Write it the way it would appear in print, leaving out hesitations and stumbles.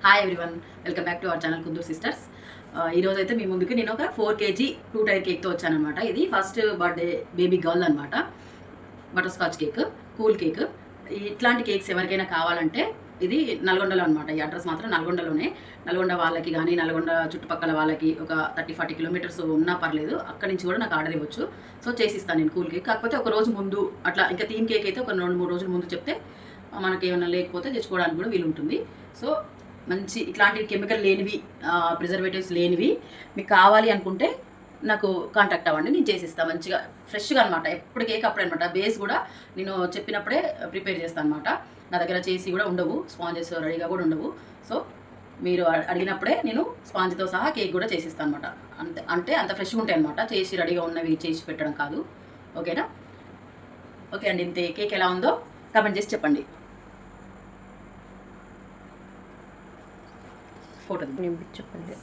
Hi everyone, welcome back to our channel Kundur sisters. ఈరోజు అయితే మీ ముందుకు నేను ఒక 4 kg 2 టైర్ కేక్తో వచ్చానమాట. ఇది ఫస్ట్ బర్త్డే బేబీ గర్ల్ అనమాట. Butter scotch cake, cool cake. ఇట్లాంటి కేక్స్ ఎవరికైనా కావాలంటే ఇది నల్గొండలో అనమాట. ఈ అడ్రస్ మాత్రం నల్గొండలోనే. నల్గొండ వాళ్ళకి కానీ నల్గొండ చుట్టుపక్కల వాళ్ళకి ఒక 30-40 కిలోమీటర్స్ ఉన్నా పర్లేదు, అక్కడి నుంచి కూడా నాకు ఆర్డర్ ఇవ్వచ్చు. సో చేసిస్తాను నేను కూల్ కేక్. కాకపోతే ఒక రోజు ముందు అట్లా, ఇంకా థీమ్ కేక్ అయితే ఒక 2-3 రోజుల ముందు చెప్తే మనకి ఏమైనా లేకపోతే తెచ్చుకోవడానికి కూడా వీలుంటుంది. సో మంచి ఇట్లాంటి కెమికల్ లేనివి, ప్రిజర్వేటివ్స్ లేనివి మీకు కావాలి అనుకుంటే నాకు కాంటాక్ట్ అవ్వండి, నేను చేసిస్తాను. మంచిగా ఫ్రెష్గా అనమాట, ఎప్పుడు కేక్ అప్పుడే అనమాట. బేస్ కూడా నేను చెప్పినప్పుడే ప్రిపేర్ చేస్తాను అనమాట. నా దగ్గర చేసి కూడా ఉండవు, స్పాంజెస్ రెడీగా కూడా ఉండవు. సో మీరు అడిగినప్పుడే నేను స్పాంజ్తో సహా కేక్ కూడా చేసిస్తాను అనమాట. అంటే అంత ఫ్రెష్గా ఉంటాయి అనమాట, చేసి రెడీగా ఉన్నవి చేసి పెట్టడం కాదు. ఓకేనా? ఓకే అండి, ఇంతే. కేక్ ఎలా ఉందో కామెంట్ చేసి చెప్పండి. ఫోటో నేను చెప్పండి.